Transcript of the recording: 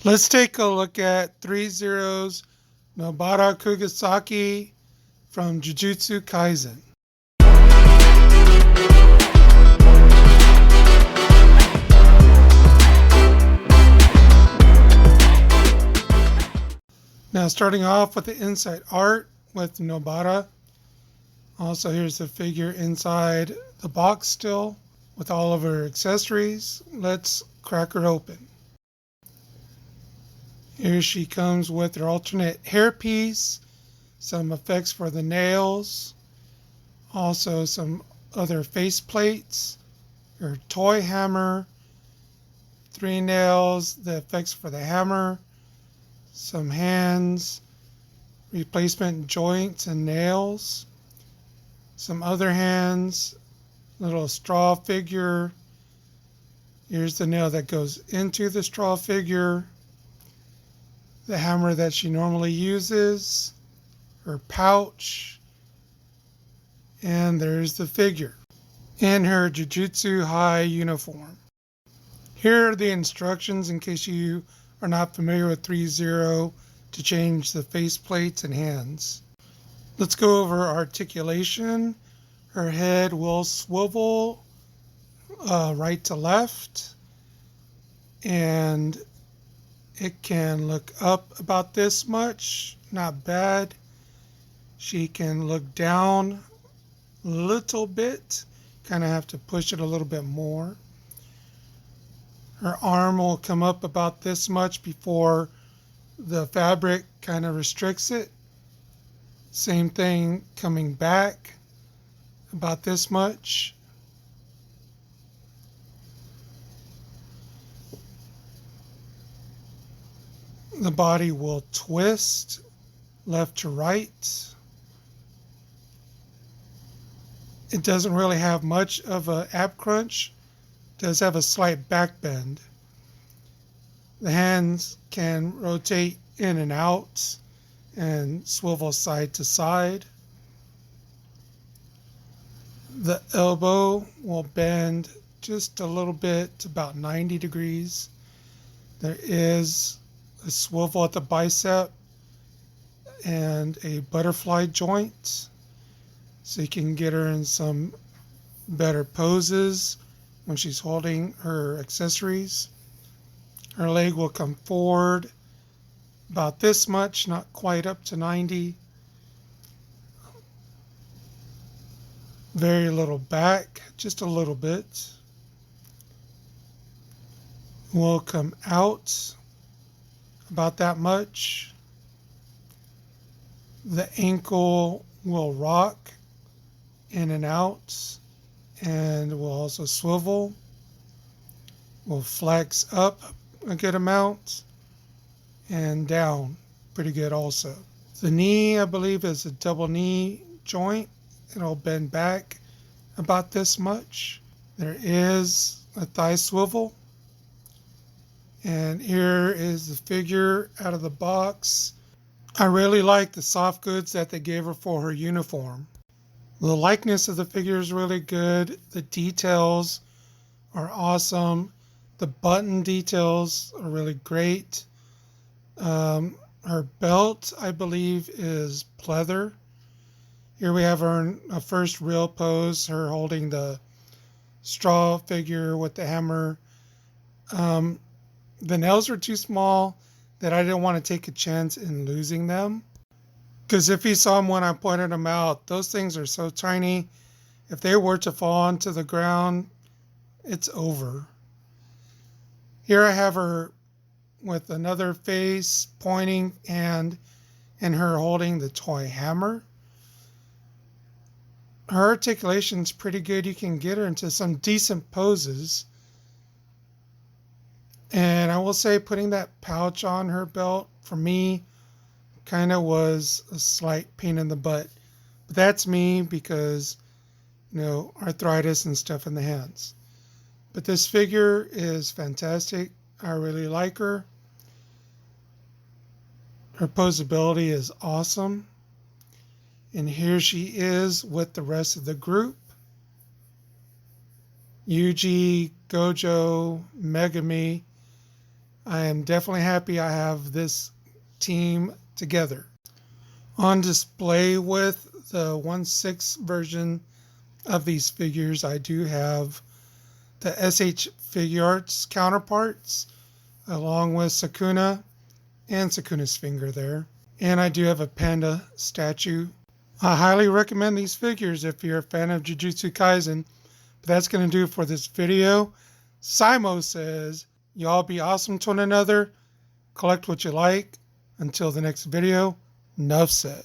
Let's take a look at Threezero's Nobara Kugisaki from Jujutsu Kaisen. Now starting off with the inside art with Nobara. Also here's the figure inside the box still with all of her accessories. Let's crack her open. Here she comes with her alternate hairpiece, some effects for the nails, also some other face plates, her toy hammer, 3 nails, the effects for the hammer, some hands, replacement joints and nails, some other hands, little straw figure. Here's the nail that goes into the straw figure, the hammer that she normally uses, her pouch, and there's the figure in her Jujutsu High uniform. Here are the instructions in case you are not familiar with Threezero to change the face plates and hands. Let's go over articulation. Her head will swivel right to left, and it can look up about this much, not bad. She can look down a little bit, kind of have to push it a little bit more. Her arm will come up about this much before the fabric kind of restricts it. Same thing coming back about this much. The body will twist left to right. It doesn't really have much of an ab crunch. It does have a slight back bend. The hands can rotate in and out and swivel side to side. The elbow will bend just a little bit, about 90 degrees. There is a swivel at the bicep and a butterfly joint, so you can get her in some better poses when she's holding her accessories. Her leg will come forward about this much, not quite up to 90. Very little back, just a little bit. Will come out about that much. The ankle will rock in and out and will also swivel. Will flex up a good amount and down pretty good also. The knee, I believe, is a double knee joint. It'll bend back about this much. There is a thigh swivel. And here is the figure out of the box. I really like the soft goods that they gave her for her uniform. The likeness of the figure is really good. The details are awesome. The button details are really great. Her belt, I believe, is pleather. Here we have her in a first real pose, her holding the straw figure with the hammer. The nails were too small that I didn't want to take a chance in losing them. Because if you saw them when I pointed them out, those things are so tiny. If they were to fall onto the ground, it's over. Here I have her with another face pointing hand and her holding the toy hammer. Her articulation's pretty good. You can get her into some decent poses. And I will say putting that pouch on her belt, for me, kind of was a slight pain in the butt. But that's me because, arthritis and stuff in the hands. But this figure is fantastic. I really like her. Her posability is awesome. And here she is with the rest of the group. Yuji, Gojo, Megami. I am definitely happy I have this team together. On display with the 1/6 version of these figures, I do have the SH Figure Arts counterparts, along with Sukuna and Sukuna's finger there. And I do have a panda statue. I highly recommend these figures if you're a fan of Jujutsu Kaisen. But that's going to do it for this video. Simo says, y'all be awesome to one another. Collect what you like. Until the next video, nuff said.